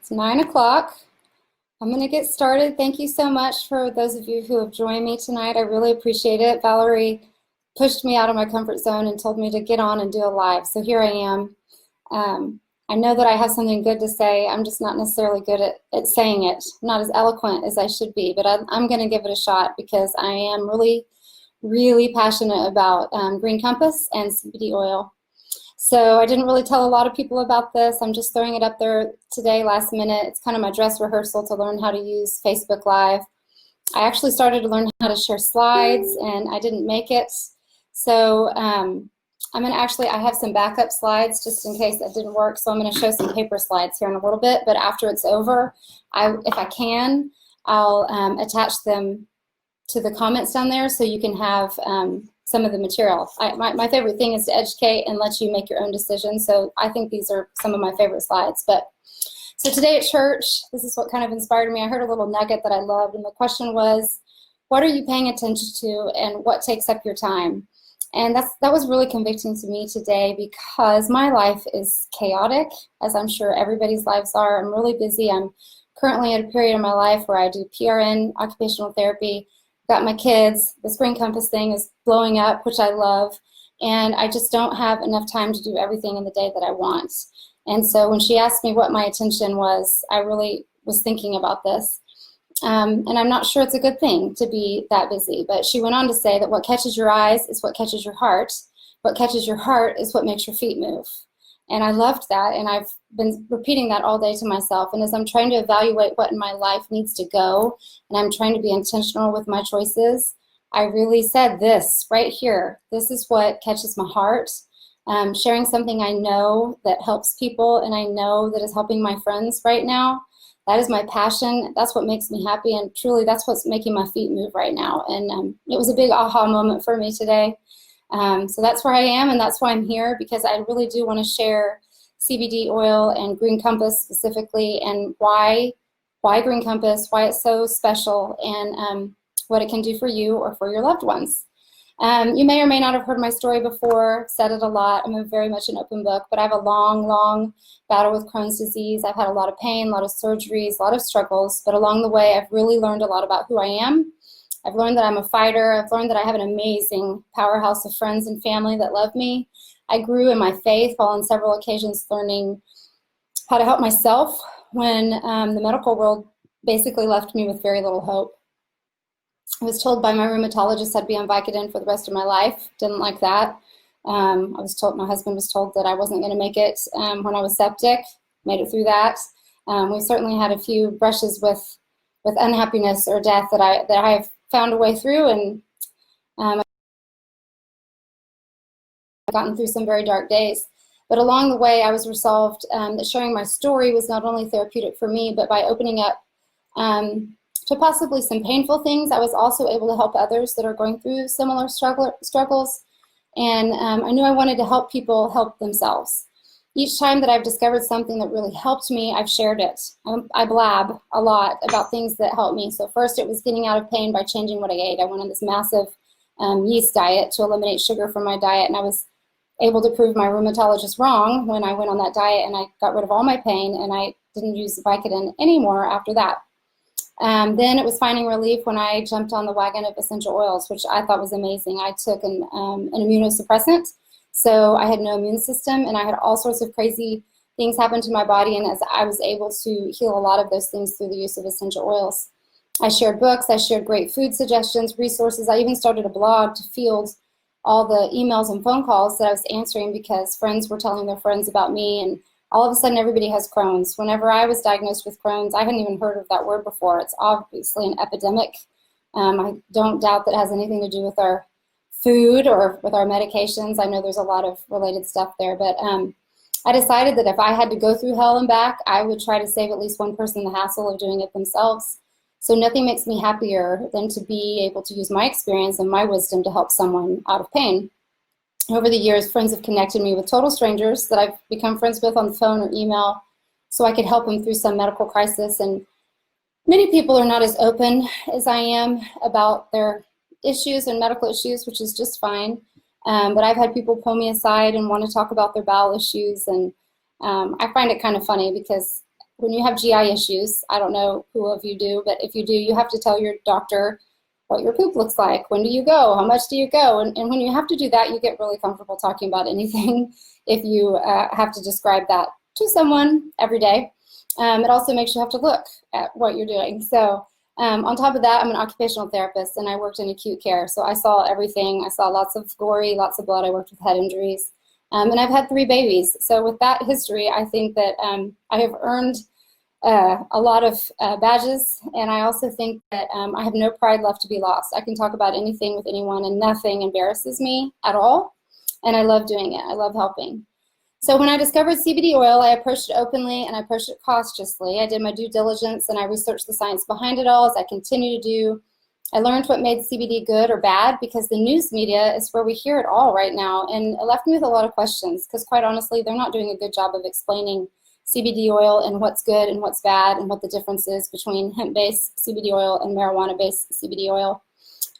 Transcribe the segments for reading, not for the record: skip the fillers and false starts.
It's 9 o'clock. I'm going to get started. Thank you so much for those of you who have joined me tonight. I really appreciate it. Valerie pushed me out of my comfort zone and told me to get on and do a live. So here I am. I know that I have something good to say. I'm just not necessarily good at saying it. I'm not as eloquent as I should be, but I'm going to give it a shot because I am really, really passionate about Green Compass and CBD oil. So I didn't really tell a lot of people about this. I'm just throwing it up there today, last minute. It's kind of my dress rehearsal to learn how to use Facebook Live. I actually started to learn how to share slides, and I didn't make it. So I have some backup slides just in case that didn't work. So I'm going to show some paper slides here in a little bit. But after it's over, if I can, I'll attach them to the comments down there so you can have some of the material. My favorite thing is to educate and let you make your own decisions. So I think these are some of my favorite slides. So today at church, this is what kind of inspired me. I heard a little nugget that I loved, and the question was, what are you paying attention to and what takes up your time? And that was really convicting to me today because my life is chaotic, as I'm sure everybody's lives are. I'm really busy. I'm currently at a period in my life where I do PRN, occupational therapy, got my kids. This Green Compass thing is blowing up, which I love, and I just don't have enough time to do everything in the day that I want. And so when she asked me what my attention was, I really was thinking about this. And I'm not sure it's a good thing to be that busy, but she went on to say that what catches your eyes is what catches your heart. What catches your heart is what makes your feet move. And I loved that, and I've been repeating that all day to myself. And as I'm trying to evaluate what in my life needs to go, and I'm trying to be intentional with my choices, I really said this right here. This is what catches my heart. Sharing something I know that helps people, and I know that is helping my friends right now. That is my passion. That's what makes me happy, and truly that's what's making my feet move right now. And it was a big aha moment for me today. So that's where I am, and that's why I'm here, because I really do want to share CBD oil and Green Compass specifically, and why Green Compass, why it's so special, and what it can do for you or for your loved ones. You may or may not have heard my story before, said it a lot. I'm very much an open book, but I have a long, long battle with Crohn's disease. I've had a lot of pain, a lot of surgeries, a lot of struggles, but along the way I've really learned a lot about who I am. I've learned that I'm a fighter. I've learned that I have an amazing powerhouse of friends and family that love me. I grew in my faith while on several occasions learning how to help myself when the medical world basically left me with very little hope. I was told by my rheumatologist I'd be on Vicodin for the rest of my life. Didn't like that. My husband was told that I wasn't going to make it when I was septic. Made it through that. We certainly had a few brushes with unhappiness or death that I've found a way through, and I've gotten through some very dark days. But along the way, I was resolved that sharing my story was not only therapeutic for me, but by opening up to possibly some painful things, I was also able to help others that are going through similar struggles. And I knew I wanted to help people help themselves. Each time that I've discovered something that really helped me, I've shared it. I blab a lot about things that help me. So first it was getting out of pain by changing what I ate. I went on this massive yeast diet to eliminate sugar from my diet, and I was able to prove my rheumatologist wrong when I went on that diet, and I got rid of all my pain, and I didn't use Vicodin anymore after that. Then it was finding relief when I jumped on the wagon of essential oils, which I thought was amazing. I took an immunosuppressant, so I had no immune system, and I had all sorts of crazy things happen to my body, and as I was able to heal a lot of those things through the use of essential oils. I shared books, I shared great food suggestions, resources. I even started a blog to field all the emails and phone calls that I was answering because friends were telling their friends about me, and all of a sudden everybody has Crohn's. Whenever I was diagnosed with Crohn's, I hadn't even heard of that word before. It's obviously an epidemic. I don't doubt that it has anything to do with our food or with our medications. I know there's a lot of related stuff there, but I decided that if I had to go through hell and back, I would try to save at least one person the hassle of doing it themselves. So nothing makes me happier than to be able to use my experience and my wisdom to help someone out of pain. Over the years, friends have connected me with total strangers that I've become friends with on the phone or email so I could help them through some medical crisis. And many people are not as open as I am about their issues and medical issues, which is just fine. But I've had people pull me aside and want to talk about their bowel issues, and I find it kind of funny because when you have GI issues, I don't know who of you do, but if you do, you have to tell your doctor what your poop looks like. When do you go? How much do you go? And when you have to do that, you get really comfortable talking about anything if you have to describe that to someone every day. It also makes you have to look at what you're doing. So on top of that, I'm an occupational therapist, and I worked in acute care. So I saw everything. I saw lots of gory, lots of blood. I worked with head injuries. And I've had 3 babies. So with that history, I think that I have earned a lot of badges, and I also think that I have no pride left to be lost. I can talk about anything with anyone, and nothing embarrasses me at all, and I love doing it. I love helping. So when I discovered CBD oil, I approached it openly and I approached it cautiously. I did my due diligence and I researched the science behind it all, as I continue to do. I learned what made CBD good or bad, because the news media is where we hear it all right now, and it left me with a lot of questions, because quite honestly, they're not doing a good job of explaining CBD oil and what's good and what's bad, and what the difference is between hemp-based CBD oil and marijuana-based CBD oil.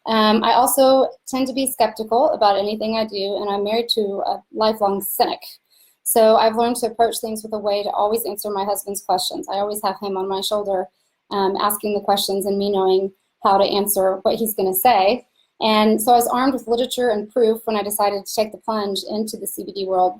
I also tend to be skeptical about anything I do, and I'm married to a lifelong cynic. So I've learned to approach things with a way to always answer my husband's questions. I always have him on my shoulder asking the questions, and me knowing how to answer what he's going to say. And so I was armed with literature and proof when I decided to take the plunge into the CBD world.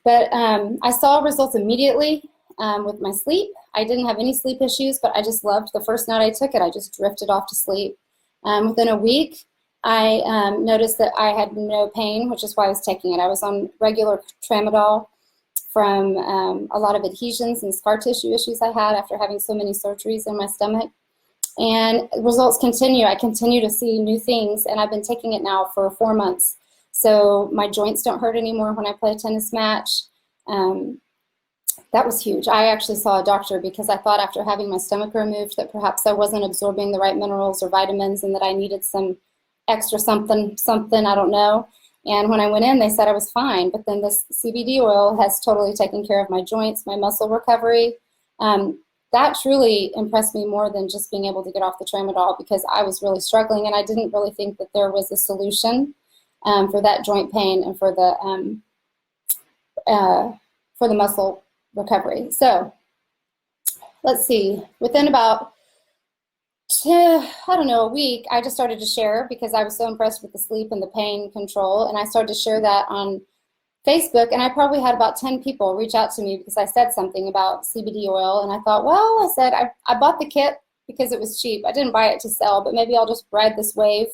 But I saw results immediately with my sleep. I didn't have any sleep issues, but I just loved the first night I took it. I just drifted off to sleep. Within a week, I noticed that I had no pain, which is why I was taking it. I was on regular tramadol from a lot of adhesions and scar tissue issues I had after having so many surgeries in my stomach. And results continue. I continue to see new things, and I've been taking it now for 4 months. So my joints don't hurt anymore when I play a tennis match. That was huge. I actually saw a doctor because I thought after having my stomach removed that perhaps I wasn't absorbing the right minerals or vitamins, and that I needed some extra something, I don't know. And when I went in, they said I was fine. But then this CBD oil has totally taken care of my joints, my muscle recovery. That truly impressed me more than just being able to get off the tramadol, because I was really struggling, and I didn't really think that there was a solution for that joint pain and for the muscle recovery. So let's see, within about a week, I just started to share, because I was so impressed with the sleep and the pain control, and I started to share that on Facebook, and I probably had about 10 people reach out to me because I said something about CBD oil, and I thought, well, I said, I bought the kit because it was cheap. I didn't buy it to sell, but maybe I'll just ride this wave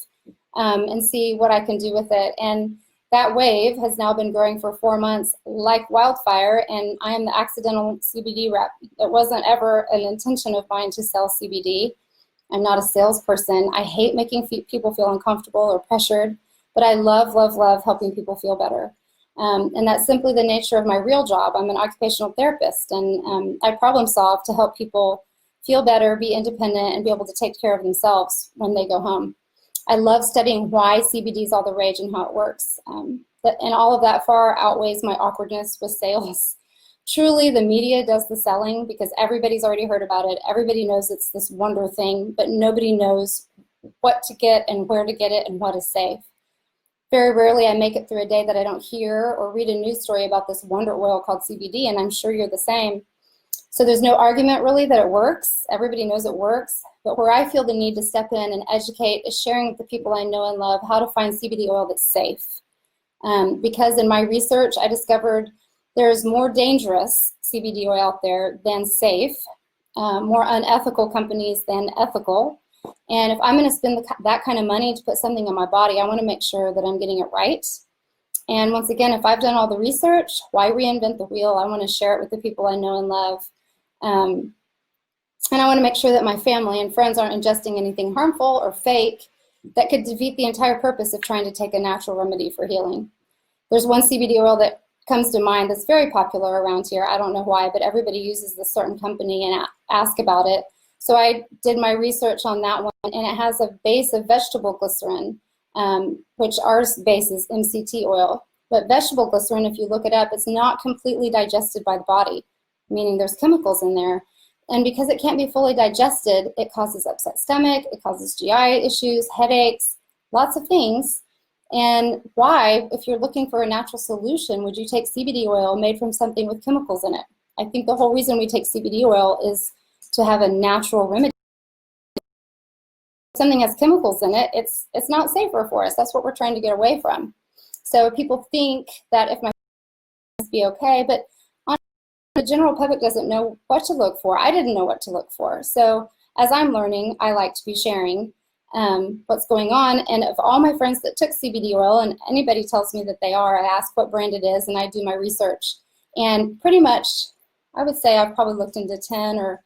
and see what I can do with it. And that wave has now been growing for 4 months like wildfire, and I am the accidental CBD rep. It wasn't ever an intention of mine to sell CBD. I'm not a salesperson. I hate making people feel uncomfortable or pressured, but I love, love, love helping people feel better. And that's simply the nature of my real job. I'm an occupational therapist, and I problem solve to help people feel better, be independent, and be able to take care of themselves when they go home. I love studying why CBD is all the rage and how it works. And all of that far outweighs my awkwardness with sales. Truly, the media does the selling because everybody's already heard about it. Everybody knows it's this wonder thing, but nobody knows what to get and where to get it and what is safe. Very rarely I make it through a day that I don't hear or read a news story about this wonder oil called CBD, and I'm sure you're the same. So there's no argument really that it works. Everybody knows it works. But where I feel the need to step in and educate is sharing with the people I know and love how to find CBD oil that's safe. Because in my research, I discovered there's more dangerous CBD oil out there than safe, more unethical companies than ethical. And if I'm going to spend that kind of money to put something in my body, I want to make sure that I'm getting it right. And once again, if I've done all the research, why reinvent the wheel? I want to share it with the people I know and love. And I want to make sure that my family and friends aren't ingesting anything harmful or fake that could defeat the entire purpose of trying to take a natural remedy for healing. There's one CBD oil that comes to mind that's very popular around here. I don't know why, but everybody uses this certain company and ask about it. So I did my research on that one, and it has a base of vegetable glycerin, which our base is MCT oil. But vegetable glycerin, if you look it up, it's not completely digested by the body, meaning there's chemicals in there. And because it can't be fully digested, it causes upset stomach, it causes GI issues, headaches, lots of things. And why, if you're looking for a natural solution, would you take CBD oil made from something with chemicals in it? I think the whole reason we take CBD oil is to have a natural remedy. If something has chemicals in it, it's not safer for us. That's what we're trying to get away from. So people think that if my must be okay, but the general public doesn't know what to look for. I didn't know what to look for. So as I'm learning, I like to be sharing what's going on. And of all my friends that took CBD oil, and anybody tells me that they are, I ask what brand it is, and I do my research. And pretty much, I would say I've probably looked into 10 or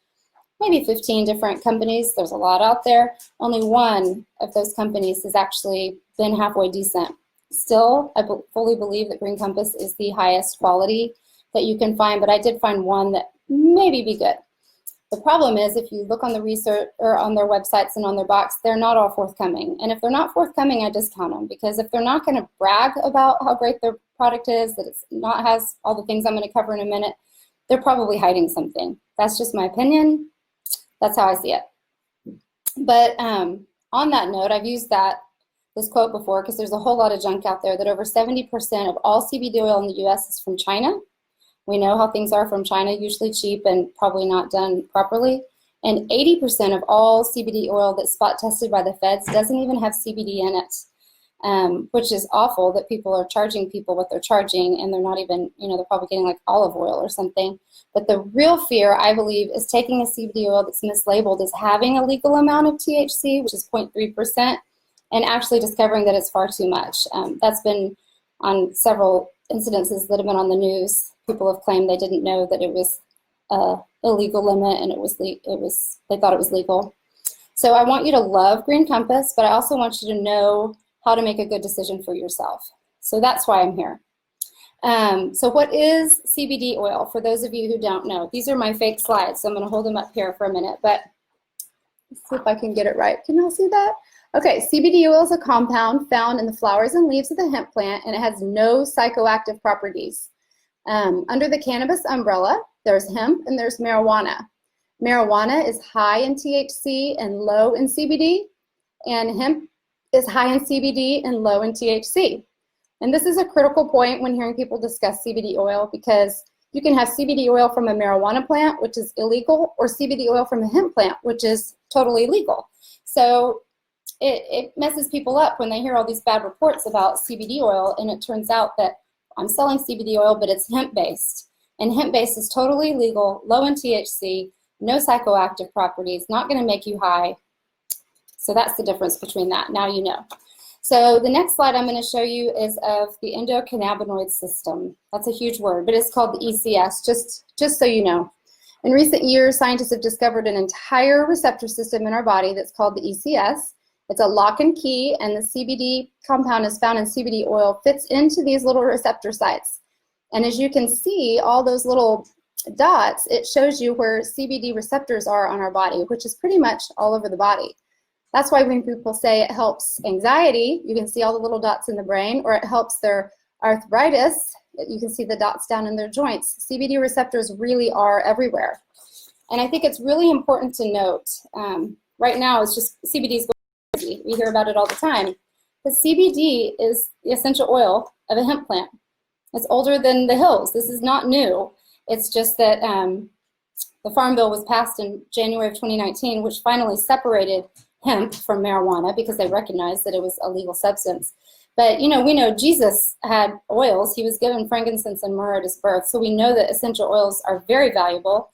maybe 15 different companies. There's a lot out there. Only one of those companies has actually been halfway decent. Still, I fully believe that Green Compass is the highest quality that you can find, but I did find one that maybe be good. The problem is if you look on the research or on their websites and on their box, they're not all forthcoming. And if they're not forthcoming, I discount them, because if they're not going to brag about how great their product is, that it's not has all the things I'm going to cover in a minute, they're probably hiding something. That's just my opinion. That's how I see it. But on that note, I've used this quote before, because there's a whole lot of junk out there, that over 70% of all CBD oil in the US is from China. We know how things are from China, usually cheap and probably not done properly. And 80% of all CBD oil that's spot tested by the feds doesn't even have CBD in it, which is awful that people are charging people what they're charging, and they're not even, they're probably getting like olive oil or something. But the real fear, I believe, is taking a CBD oil that's mislabeled as having a legal amount of THC, which is 0.3%, and actually discovering that it's far too much. That's been on several incidences that have been on the news. People have claimed they didn't know that it was illegal limit, and they thought it was legal. So I want you to love Green Compass, but I also want you to know how to make a good decision for yourself. So that's why I'm here. So what is CBD oil? For those of you who don't know, these are my fake slides, so I'm going to hold them up here for a minute, but let's see if I can get it right. Can you all see that? Okay, CBD oil is a compound found in the flowers and leaves of the hemp plant, and it has no psychoactive properties. Under the cannabis umbrella, there's hemp and there's marijuana. Marijuana is high in THC and low in CBD, and hemp is high in CBD and low in THC. And this is a critical point when hearing people discuss CBD oil, because you can have CBD oil from a marijuana plant, which is illegal, or CBD oil from a hemp plant, which is totally legal. So it messes people up when they hear all these bad reports about CBD oil, and it turns out that I'm selling CBD oil, but it's hemp-based. And hemp-based is totally legal, low in THC, no psychoactive properties, not going to make you high. So that's the difference between that. Now you know. So the next slide I'm going to show you is of the endocannabinoid system. That's a huge word, but it's called the ECS, just so you know. In recent years, scientists have discovered an entire receptor system in our body that's called the ECS. It's a lock and key, and the CBD compound is found in CBD oil, fits into these little receptor sites. And as you can see, all those little dots, it shows you where CBD receptors are on our body, which is pretty much all over the body. That's why when people say it helps anxiety, you can see all the little dots in the brain, or it helps their arthritis, you can see the dots down in their joints. CBD receptors really are everywhere. And I think it's really important to note, right now it's just CBD is crazy. We hear about it all the time. But CBD is the essential oil of a hemp plant. It's older than the hills. This is not new. It's just that the Farm Bill was passed in January of 2019, which finally separated hemp from marijuana because they recognized that it was a legal substance. But we know Jesus had oils. He was given frankincense and myrrh at his birth. So we know that essential oils are very valuable,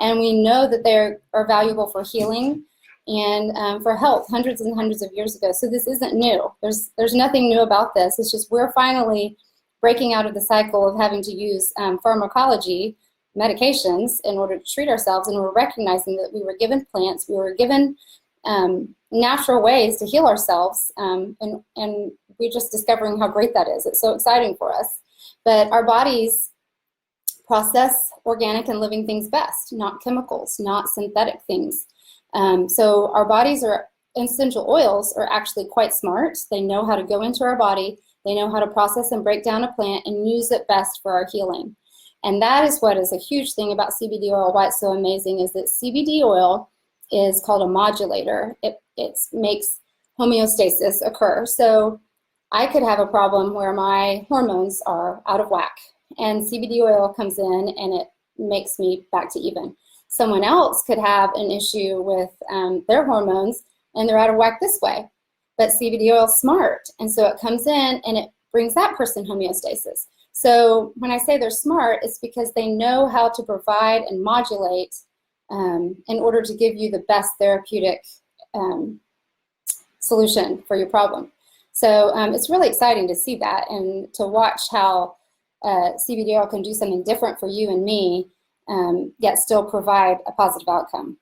and we know that they are valuable for healing and for health hundreds and hundreds of years ago. So this isn't new. There's nothing new about this. It's just we're finally breaking out of the cycle of having to use pharmacology, medications, in order to treat ourselves, and we're recognizing that we were given plants, we were given natural ways to heal ourselves, and we're just discovering how great that is. It's so exciting for us. But our bodies process organic and living things best, not chemicals, not synthetic things. So our bodies essential oils are actually quite smart. They know how to go into our body. They know how to process and break down a plant and use it best for our healing. And that is what is a huge thing about CBD oil, why it's so amazing, is that CBD oil is called a modulator. It makes homeostasis occur. So I could have a problem where my hormones are out of whack, and CBD oil comes in and it makes me back to even. Someone else could have an issue with their hormones and they're out of whack this way. But CBD oil is smart, and so it comes in and it brings that person homeostasis. So when I say they're smart, it's because they know how to provide and modulate in order to give you the best therapeutic solution for your problem. So it's really exciting to see that and to watch how CBD oil can do something different for you and me, yet still provide a positive outcome.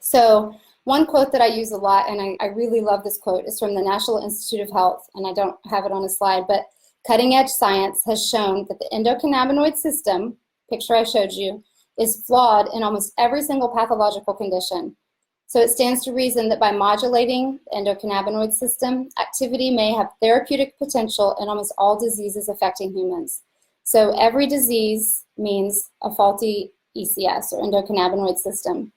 So one quote that I use a lot, and I really love this quote, is from the National Institute of Health, and I don't have it on a slide, but cutting-edge science has shown that the endocannabinoid system, picture I showed you, is flawed in almost every single pathological condition. So it stands to reason that by modulating the endocannabinoid system, activity may have therapeutic potential in almost all diseases affecting humans. So every disease means a faulty ECS, or endocannabinoid system.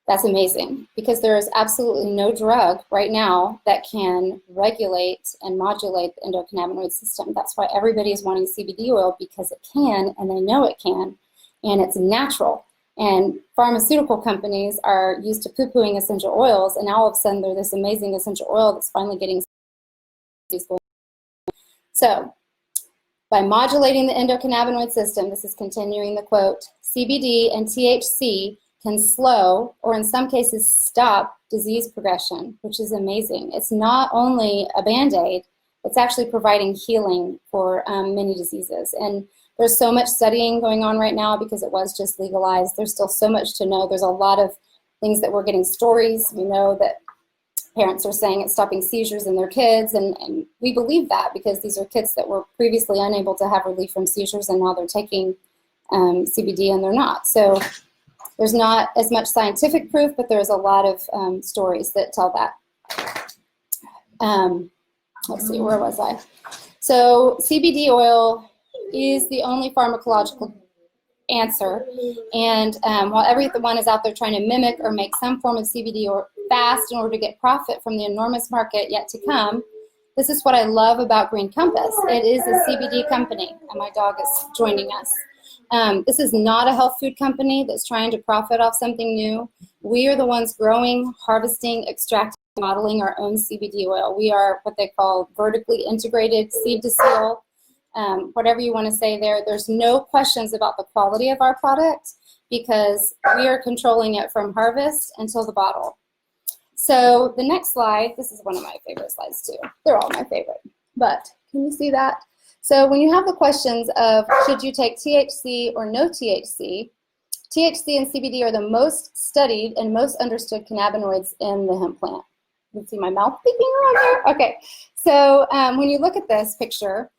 That's amazing, because there is absolutely no drug right now that can regulate and modulate the endocannabinoid system. That's why everybody is wanting CBD oil, because it can, and they know it can, and it's natural. And pharmaceutical companies are used to poo-pooing essential oils, and now all of a sudden they're this amazing essential oil that's finally getting. So by modulating the endocannabinoid system, this is continuing the quote, CBD and THC can slow, or in some cases stop, disease progression, which is amazing. It's not only a Band-Aid, it's actually providing healing for many diseases. And there's so much studying going on right now because it was just legalized. There's still so much to know. There's a lot of things that we're getting stories. We know that parents are saying it's stopping seizures in their kids, and we believe that because these are kids that were previously unable to have relief from seizures, and now they're taking CBD and they're not. So there's not as much scientific proof, but there's a lot of stories that tell that. Let's see, where was I? So CBD oil is the only pharmacological answer, and while everyone is out there trying to mimic or make some form of CBD or fast in order to get profit from the enormous market yet to come, this is what I love about Green Compass. It is a CBD company, and my dog is joining us. This is not a health food company that's trying to profit off something new. We are the ones growing, harvesting, extracting, modeling our own CBD oil. We are what they call vertically integrated, seed to seal, whatever you want to say there. There's no questions about the quality of our product because we are controlling it from harvest until the bottle. So the next slide, this is one of my favorite slides too. They're all my favorite, but can you see that? So when you have the questions of should you take THC or no THC, THC and CBD are the most studied and most understood cannabinoids in the hemp plant. You can see my mouth peeking around there. Okay, so when you look at this picture,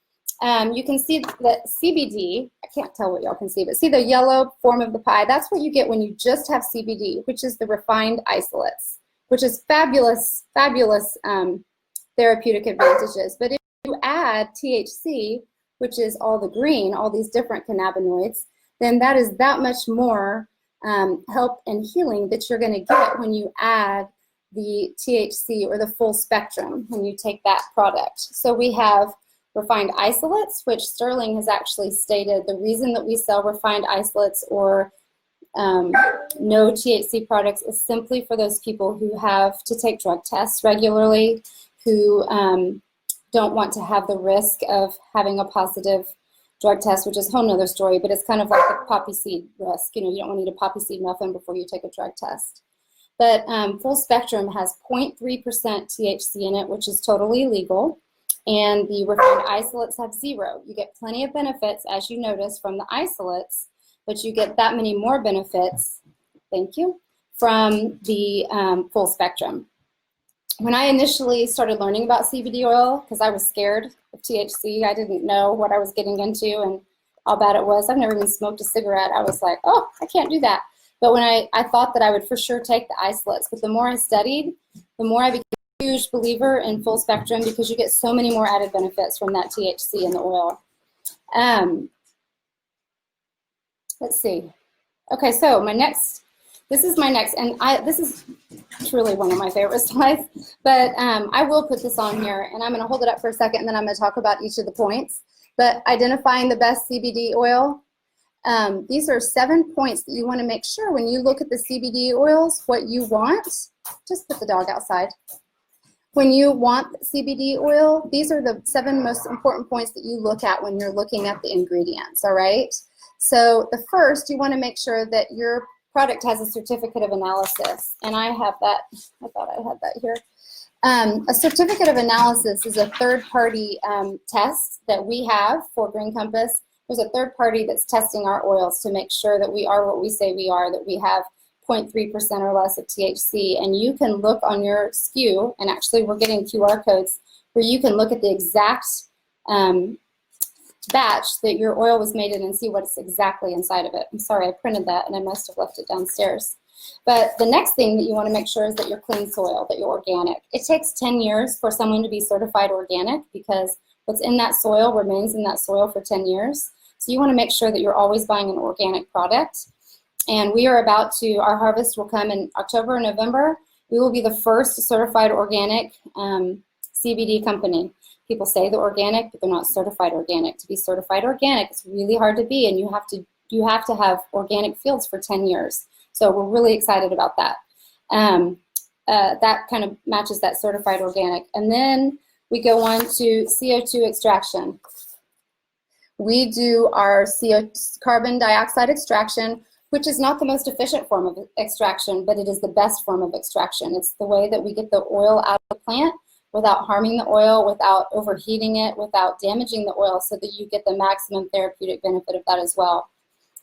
you can see that CBD, I can't tell what y'all can see, but see the yellow form of the pie? That's what you get when you just have CBD, which is the refined isolates, which is fabulous, fabulous therapeutic advantages. But if you add THC, which is all the green, all these different cannabinoids, then that is that much more help and healing that you're going to get when you add the THC or the full spectrum when you take that product. So we have refined isolates, which Sterling has actually stated the reason that we sell refined isolates or no THC products is simply for those people who have to take drug tests regularly, who don't want to have the risk of having a positive drug test, which is a whole nother story, but it's kind of like the poppy seed risk. You know, you don't want to eat a poppy seed muffin before you take a drug test. But full spectrum has 0.3% THC in it, which is totally legal. And the refined isolates have 0. You get plenty of benefits, as you notice, from the isolates, but you get that many more benefits, thank you, from the full spectrum. When I initially started learning about CBD oil, because I was scared of THC, I didn't know what I was getting into and how bad it was. I've never even smoked a cigarette. I was like, oh, I can't do that. But when I thought that I would for sure take the isolates, but the more I studied, the more I became a huge believer in full spectrum because you get so many more added benefits from that THC in the oil. Let's see. Okay, so this is my next, and this is truly one of my favorite slides, but I will put this on here, and I'm going to hold it up for a second, and then I'm going to talk about each of the points. But identifying the best CBD oil, These are 7 points that you want to make sure when you look at the CBD oils, what you want. Just put the dog outside. When you want CBD oil, these are the 7 most important points that you look at when you're looking at the ingredients, all right? So the first, you want to make sure that your product has a certificate of analysis. And I have that, I thought I had that here. A certificate of analysis is a third-party test that we have for Green Compass. There's a third party that's testing our oils to make sure that we are what we say we are, that we have 0.3% or less of THC. And you can look on your SKU, and actually we're getting QR codes where you can look at the exact batch that your oil was made in and see what's exactly inside of it. I'm sorry, I printed that and I must have left it downstairs. But the next thing that you want to make sure is that you're clean soil, that you're organic. It takes 10 years for someone to be certified organic because what's in that soil remains in that soil for 10 years. So you want to make sure that you're always buying an organic product. And we are about to, our harvest will come in October and November. We will be the first certified organic CBD company. People say they're organic, but they're not certified organic. To be certified organic, it's really hard to be, and you have to have organic fields for 10 years. So we're really excited about that. That kind of matches that certified organic. And then we go on to CO2 extraction. We do our carbon dioxide extraction, which is not the most efficient form of extraction, but it is the best form of extraction. It's the way that we get the oil out of the plant without harming the oil, without overheating it, without damaging the oil, so that you get the maximum therapeutic benefit of that as well.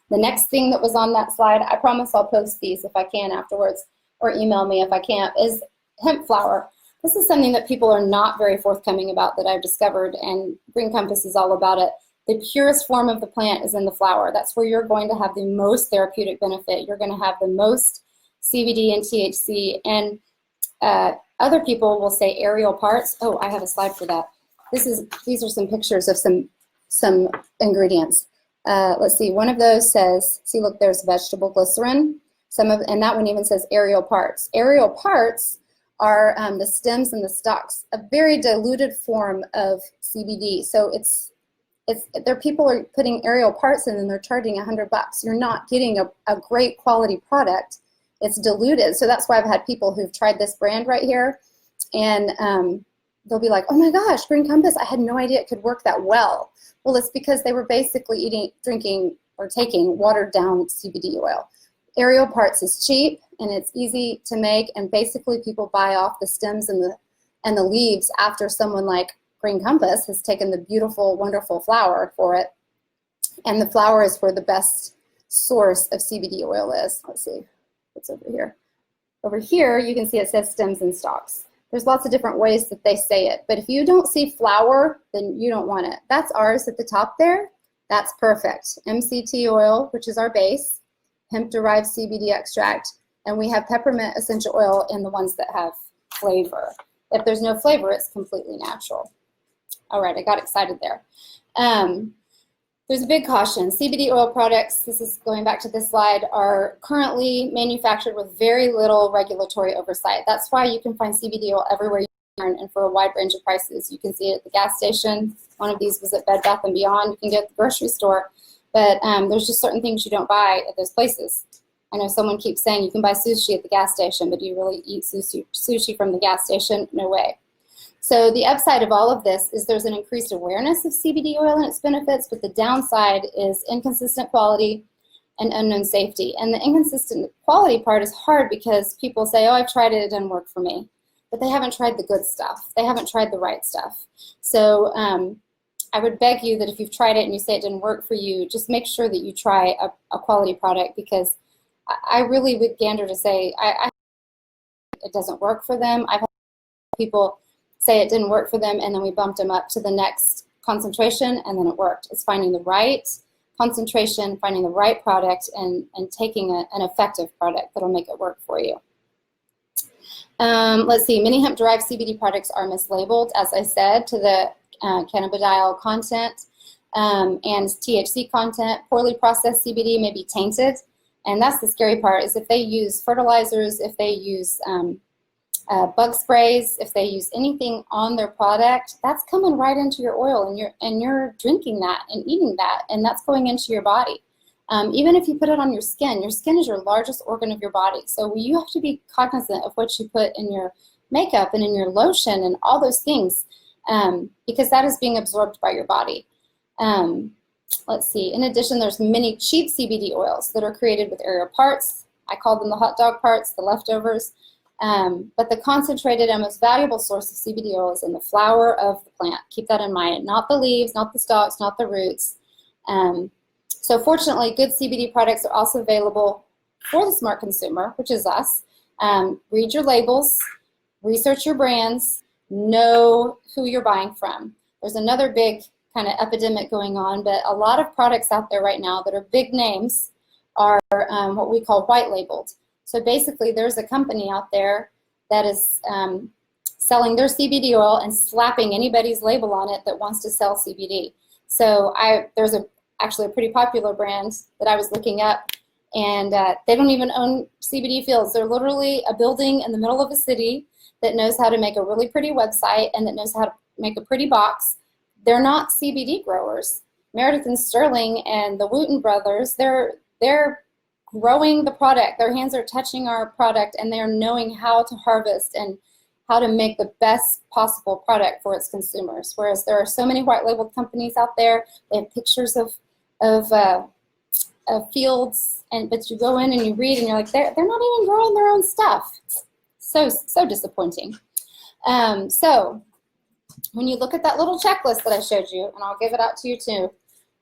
The next thing that was on that slide, I promise I'll post these if I can afterwards, or email me if I can't, is hemp flower. This is something that people are not very forthcoming about that I've discovered, and Green Compass is all about it. The purest form of the plant is in the flower. That's where you're going to have the most therapeutic benefit. You're going to have the most CBD and THC. And other people will say aerial parts. Oh, I have a slide for that. These are some pictures of some ingredients. Let's see. One of those says, see, look, there's vegetable glycerin. And that one even says aerial parts. Aerial parts are the stems and the stalks, a very diluted form of CBD. So people are putting aerial parts in and they're charging $100. You're not getting a great quality product. It's diluted. So that's why I've had people who've tried this brand right here, and they'll be like, oh my gosh, Green Compass, I had no idea it could work that well. Well, it's because they were basically drinking or taking watered down CBD oil. Aerial parts is cheap and it's easy to make, and basically people buy off the stems and the leaves after someone like Green Compass has taken the beautiful, wonderful flower for it. And the flower is where the best source of CBD oil is. Let's see, what's over here? Over here, you can see it says stems and stalks. There's lots of different ways that they say it, but if you don't see flower, then you don't want it. That's ours at the top there. That's perfect. MCT oil, which is our base, hemp-derived CBD extract, and we have peppermint essential oil in the ones that have flavor. If there's no flavor, it's completely natural. All right, I got excited there. There's a big caution. CBD oil products, this is going back to this slide, are currently manufactured with very little regulatory oversight. That's why you can find CBD oil everywhere you turn and for a wide range of prices. You can see it at the gas station. One of these was at Bed Bath & Beyond. You can get it at the grocery store. But there's just certain things you don't buy at those places. I know someone keeps saying you can buy sushi at the gas station, but do you really eat sushi from the gas station? No way. So the upside of all of this is there's an increased awareness of CBD oil and its benefits, but the downside is inconsistent quality and unknown safety. And the inconsistent quality part is hard because people say, oh, I've tried it, it didn't work for me. But they haven't tried the good stuff. They haven't tried the right stuff. So I would beg you that if you've tried it and you say it didn't work for you, just make sure that you try a quality product, because I really would gander to say it doesn't work for them. I've had people say it didn't work for them, and then we bumped them up to the next concentration, and then it worked. It's finding the right concentration, finding the right product, and taking an effective product that'll make it work for you. Let's see, many hemp-derived CBD products are mislabeled, as I said, to the cannabidiol content and THC content. Poorly processed CBD may be tainted, and that's the scary part, is if they use fertilizers, if they use bug sprays, if they use anything on their product, that's coming right into your oil, and you're drinking that and eating that, and that's going into your body. Even if you put it on your skin is your largest organ of your body. So you have to be cognizant of what you put in your makeup and in your lotion and all those things, because that is being absorbed by your body. Let's see. In addition, there's many cheap CBD oils that are created with aerial parts. I call them the hot dog parts, the leftovers. But the concentrated and most valuable source of CBD oil is in the flower of the plant. Keep that in mind. Not the leaves, not the stalks, not the roots. So fortunately, good CBD products are also available for the smart consumer, which is us. Read your labels, research your brands, know who you're buying from. There's another big kind of epidemic going on, but a lot of products out there right now that are big names are what we call white labeled. So basically, there's a company out there that is selling their CBD oil and slapping anybody's label on it that wants to sell CBD. So there's actually a pretty popular brand that I was looking up, and they don't even own CBD fields. They're literally a building in the middle of a city that knows how to make a really pretty website and that knows how to make a pretty box. They're not CBD growers. Meredith and Sterling and the Wooten brothers, they're growing the product. Their hands are touching our product, and they're knowing how to harvest and how to make the best possible product for its consumers. Whereas there are so many white labeled companies out there. They have pictures of fields, but you go in and you read, and you're like, they're not even growing their own stuff. So disappointing. So when you look at that little checklist that I showed you, and I'll give it out to you too,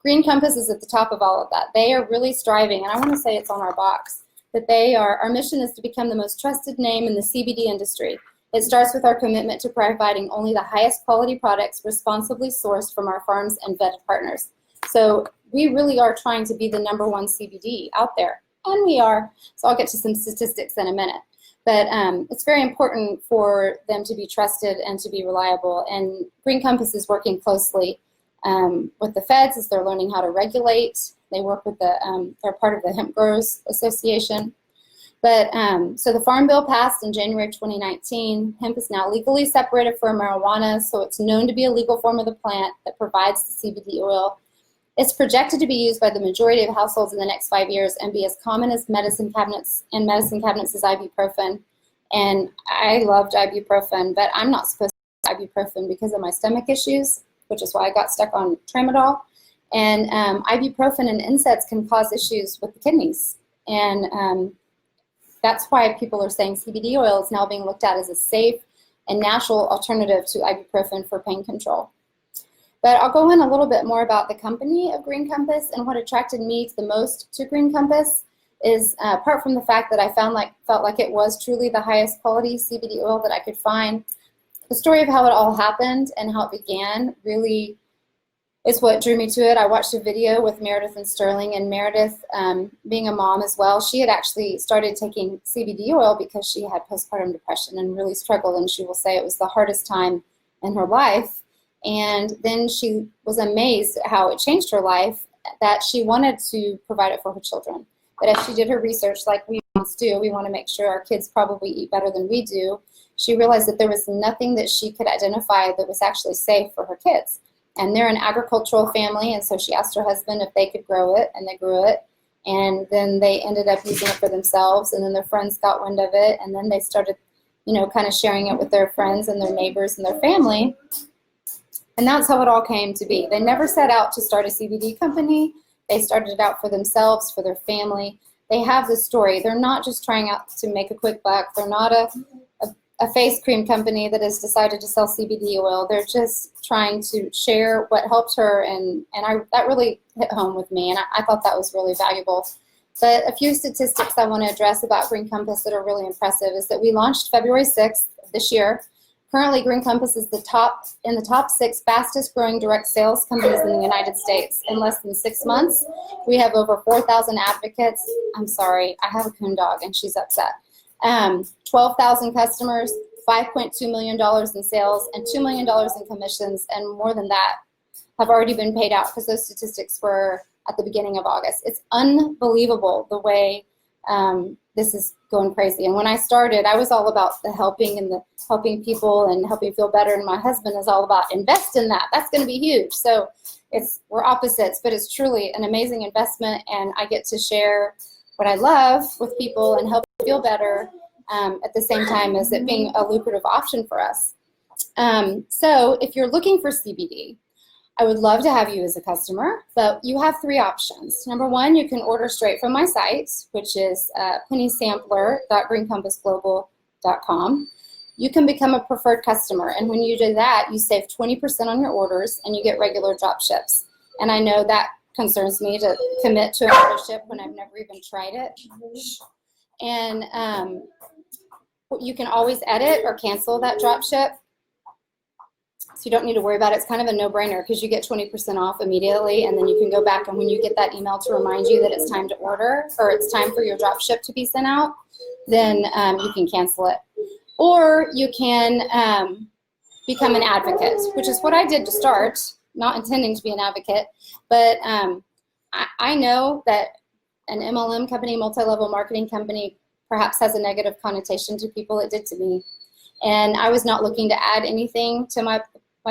Green Compass is at the top of all of that. They are really striving, and I want to say it's on our box, that our mission is to become the most trusted name in the CBD industry. It starts with our commitment to providing only the highest quality products responsibly sourced from our farms and vetted partners. So we really are trying to be the #1 CBD out there, and we are. So I'll get to some statistics in a minute. But it's very important for them to be trusted and to be reliable. And Green Compass is working closely with the feds as they're learning how to regulate. They work with they're part of the Hemp Growers Association. But so the Farm Bill passed in January of 2019. Hemp is now legally separated from marijuana, so it's known to be a legal form of the plant that provides the CBD oil. It's projected to be used by the majority of households in the next 5 years and be as common as medicine cabinets as ibuprofen. And I loved ibuprofen, but I'm not supposed to take ibuprofen because of my stomach issues, which is why I got stuck on tramadol. And ibuprofen and NSAIDs can cause issues with the kidneys. And that's why people are saying CBD oil is now being looked at as a safe and natural alternative to ibuprofen for pain control. But I'll go in a little bit more about the company of Green Compass, and what attracted me the most to Green Compass is, apart from the fact that I felt like it was truly the highest quality CBD oil that I could find, the story of how it all happened and how it began really is what drew me to it. I watched a video with Meredith and Sterling, and Meredith, being a mom as well, she had actually started taking CBD oil because she had postpartum depression and really struggled, and she will say it was the hardest time in her life. And then she was amazed at how it changed her life, that she wanted to provide it for her children. But as she did her research, like we moms do, we want to make sure our kids probably eat better than we do. She realized that there was nothing that she could identify that was actually safe for her kids. And they're an agricultural family, and so she asked her husband if they could grow it, and they grew it. And then they ended up using it for themselves, and then their friends got wind of it, and then they started, kind of sharing it with their friends and their neighbors and their family. And that's how it all came to be. They never set out to start a CBD company. They started it out for themselves, for their family. They have this story. They're not just trying out to make a quick buck. They're not a face cream company that has decided to sell CBD oil. They're just trying to share what helped her, and that really hit home with me, and I thought that was really valuable. But a few statistics I want to address about Green Compass that are really impressive is that we launched February 6th of this year. Currently, Green Compass is in the top 6 fastest growing direct sales companies in the United States. In less than 6 months, we have over 4,000 advocates. I'm sorry, I have a coon dog and she's upset. 12,000 customers, $5.2 million in sales, and $2 million in commissions, and more than that have already been paid out, because those statistics were at the beginning of August. It's unbelievable the way this is going crazy. And when I started, I was all about the helping and the helping people and helping feel better. And my husband is all about invest in that. That's going to be huge. So we're opposites, but it's truly an amazing investment, and I get to share what I love with people and help them feel better at the same time as it being a lucrative option for us. So if you're looking for CBD, I would love to have you as a customer, but you have 3 options. Number 1, you can order straight from my site, which is pennysampler.greencompassglobal.com. You can become a preferred customer, and when you do that, you save 20% on your orders and you get regular drop ships. And I know that concerns me to commit to a membership when I've never even tried it. And you can always edit or cancel that drop ship, so you don't need to worry about it. It's kind of a no-brainer because you get 20% off immediately, and then you can go back, and when you get that email to remind you that it's time to order or it's time for your drop ship to be sent out, then you can cancel it. Or you can become an advocate, which is what I did to start, not intending to be an advocate, but I know that an MLM company, multi-level marketing company, perhaps has a negative connotation to people. It did to me. And I was not looking to add anything to my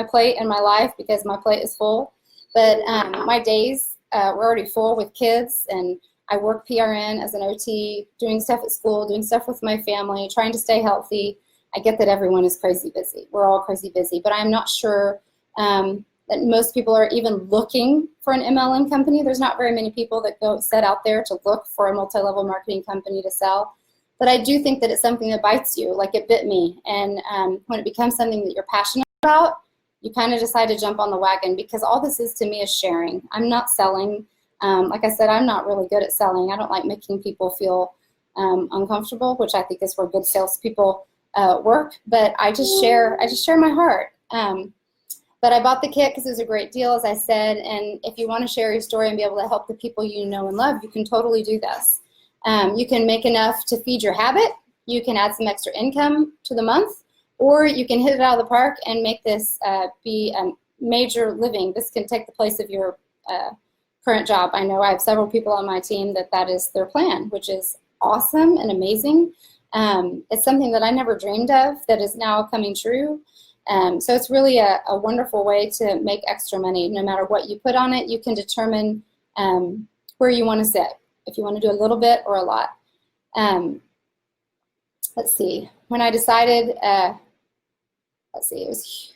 plate and my life because my plate is full. But my days were already full with kids, and I work PRN as an OT, doing stuff at school, doing stuff with my family, trying to stay healthy. I get that everyone is crazy busy. We're all crazy busy, but I'm not sure that most people are even looking for an MLM company. There's not very many people that go set out there to look for a multi-level marketing company to sell. But I do think that it's something that bites you, like it bit me. And when it becomes something that you're passionate about, you kind of decide to jump on the wagon, because all this is to me is sharing. I'm not selling. Like I said, I'm not really good at selling. I don't like making people feel uncomfortable, which I think is where good salespeople work. But I just share my heart. But I bought the kit because it was a great deal, as I said. And if you want to share your story and be able to help the people you know and love, you can totally do this. You can make enough to feed your habit. You can add some extra income to the month, or you can hit it out of the park and make this be a major living. This can take the place of your current job. I know I have several people on my team that is their plan, which is awesome and amazing. It's something that I never dreamed of that is now coming true. So it's really a wonderful way to make extra money. No matter what you put on it, you can determine where you want to sit, if you want to do a little bit or a lot. Let's see. When I decided, it was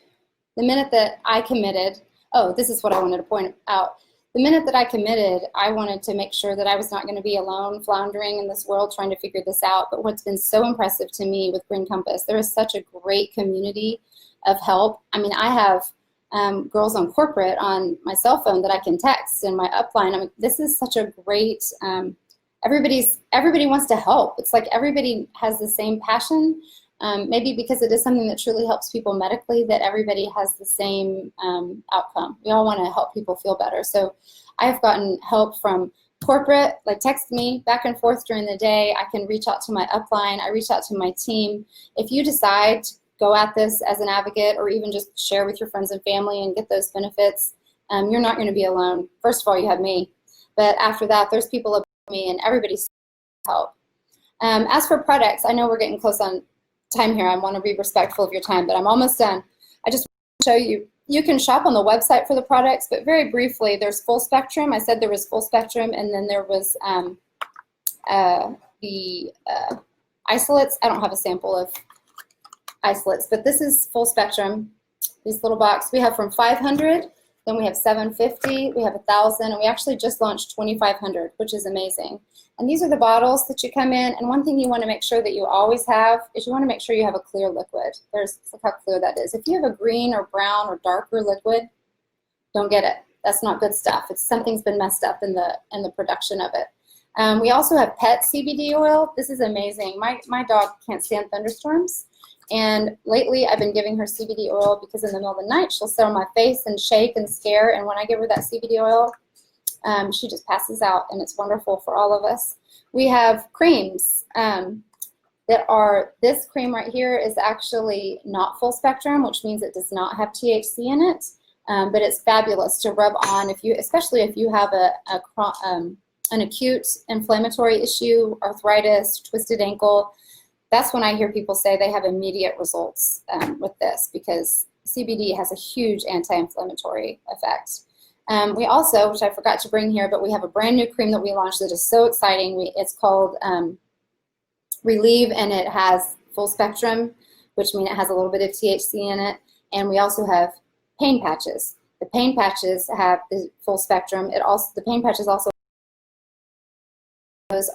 the minute that I committed. Oh, this is what I wanted to point out. The minute that I committed, I wanted to make sure that I was not going to be alone, floundering in this world, trying to figure this out. But what's been so impressive to me with Green Compass, there is such a great community of help. I mean, I have girls on corporate on my cell phone that I can text, and my upline. I mean, this is such a great, everybody wants to help. It's like everybody has the same passion, maybe because it is something that truly helps people medically, that everybody has the same outcome. We all want to help people feel better. So I've gotten help from corporate, like text me back and forth during the day. I can reach out to my upline. I reach out to my team. If you decide to go at this as an advocate, or even just share with your friends and family and get those benefits, you're not going to be alone. First of all, you have me. But after that, there's people above me, and everybody's help. As for products, I know we're getting close on time here. I want to be respectful of your time, but I'm almost done. I just want to show you. You can shop on the website for the products, but very briefly, there's full spectrum. I said there was full spectrum, and then there was the isolates. I don't have a sample of isolates, but this is full spectrum. This little box, we have from 500, then we have 750, we have 1,000, and we actually just launched 2,500, which is amazing. And these are the bottles that you come in, and one thing you want to make sure that you always have is you want to make sure you have a clear liquid. Look how clear that is. If you have a green or brown or darker liquid, don't get it. That's not good stuff. Something's been messed up in the production of it. We also have pet CBD oil. This is amazing. My dog can't stand thunderstorms. And lately, I've been giving her CBD oil because in the middle of the night, she'll sit on my face and shake and scare. And when I give her that CBD oil, she just passes out, and it's wonderful for all of us. We have creams that are, this cream right here is actually not full spectrum, which means it does not have THC in it, but it's fabulous to rub on, especially if you have an acute inflammatory issue, arthritis, twisted ankle. That's when I hear people say they have immediate results with this, because CBD has a huge anti-inflammatory effect. We also, which I forgot to bring here, but we have a brand new cream that we launched that is so exciting. It's called Relieve, and it has full spectrum, which means it has a little bit of THC in it. And we also have pain patches. The pain patches have the full spectrum. The pain patches also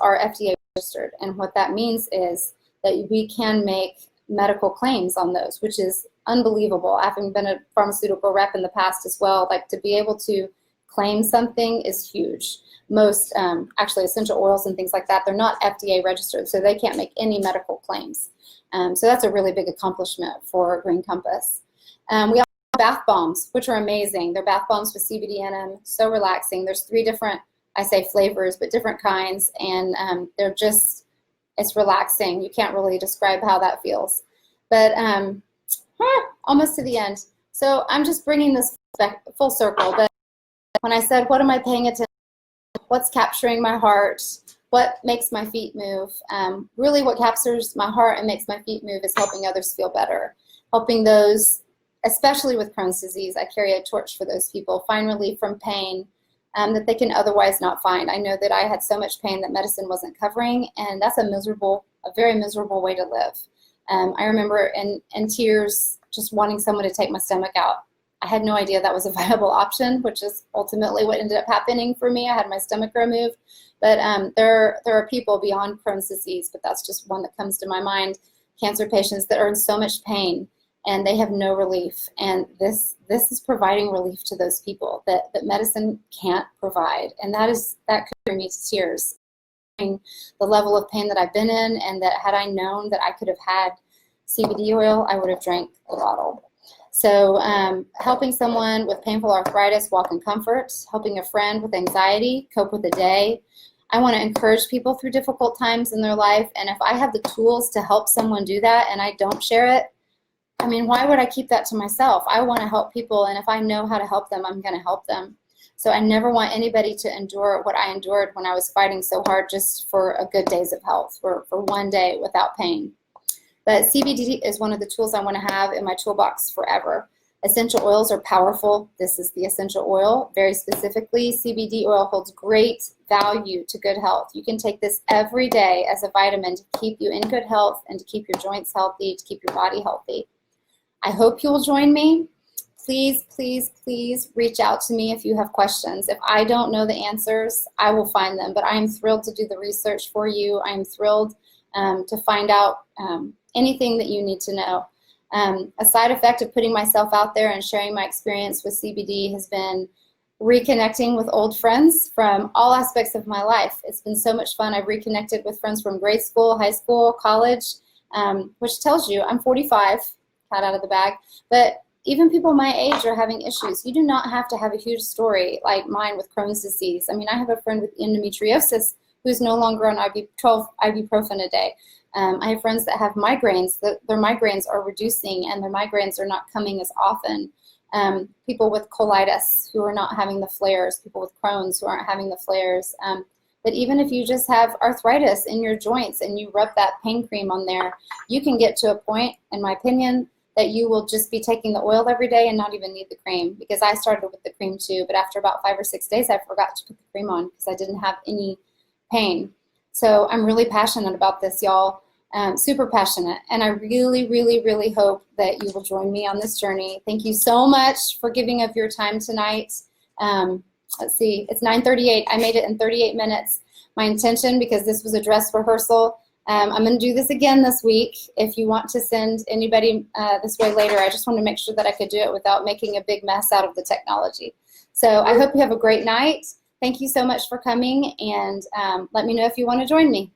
are FDA registered, and what that means is that we can make medical claims on those, which is unbelievable. Having been a pharmaceutical rep in the past as well, like to be able to claim something is huge. Most actually essential oils and things like that, they're not FDA registered, so they can't make any medical claims. So that's a really big accomplishment for Green Compass. We also have bath bombs, which are amazing. They're bath bombs with CBD in them, so relaxing. There's 3 different, I say flavors, but different kinds, and they're just, it's relaxing. You can't really describe how that feels. But almost to the end. So I'm just bringing this back full circle. But when I said, what am I paying attention to? What's capturing my heart? What makes my feet move? Really what captures my heart and makes my feet move is helping others feel better. Helping those, especially with Crohn's disease, I carry a torch for those people, find relief from pain that they can otherwise not find. I know that I had so much pain that medicine wasn't covering, and that's a very miserable way to live. I remember in tears just wanting someone to take my stomach out. I had no idea that was a viable option, which is ultimately what ended up happening for me. I had my stomach removed. But there are people beyond Crohn's disease, but that's just one that comes to my mind, cancer patients that are in so much pain and they have no relief. And this is providing relief to those people that medicine can't provide. And that could bring me to tears. The level of pain that I've been in, and that had I known that I could have had CBD oil, I would have drank the bottle. So helping someone with painful arthritis walk in comfort, helping a friend with anxiety cope with the day. I want to encourage people through difficult times in their life, and if I have the tools to help someone do that and I don't share it, I mean, why would I keep that to myself? I want to help people, and if I know how to help them, I'm going to help them. So I never want anybody to endure what I endured when I was fighting so hard just for a good days of health, for one day without pain. But CBD is one of the tools I want to have in my toolbox forever. Essential oils are powerful. This is the essential oil. Very specifically, CBD oil holds great value to good health. You can take this every day as a vitamin to keep you in good health and to keep your joints healthy, to keep your body healthy. I hope you'll join me. Please, please, please reach out to me if you have questions. If I don't know the answers, I will find them. But I am thrilled to do the research for you. I am thrilled to find out anything that you need to know. A side effect of putting myself out there and sharing my experience with CBD has been reconnecting with old friends from all aspects of my life. It's been so much fun. I've reconnected with friends from grade school, high school, college, which tells you I'm 45, cat out of the bag, but even people my age are having issues. You do not have to have a huge story like mine with Crohn's disease. I mean, I have a friend with endometriosis who's no longer on 12 ibuprofen a day. I have friends that have migraines, their migraines are reducing and their migraines are not coming as often. People with colitis who are not having the flares, people with Crohn's who aren't having the flares. But even if you just have arthritis in your joints and you rub that pain cream on there, you can get to a point, in my opinion, that you will just be taking the oil every day and not even need the cream. Because I started with the cream too, but after about 5 or 6 days, I forgot to put the cream on because I didn't have any pain. So I'm really passionate about this, y'all. Super passionate. And I really, really, really hope that you will join me on this journey. Thank you so much for giving of your time tonight. Let's see, it's 9:38. I made it in 38 minutes. My intention, because this was a dress rehearsal, I'm going to do this again this week. If you want to send anybody this way later, I just want to make sure that I could do it without making a big mess out of the technology. So I hope you have a great night. Thank you so much for coming, and let me know if you want to join me.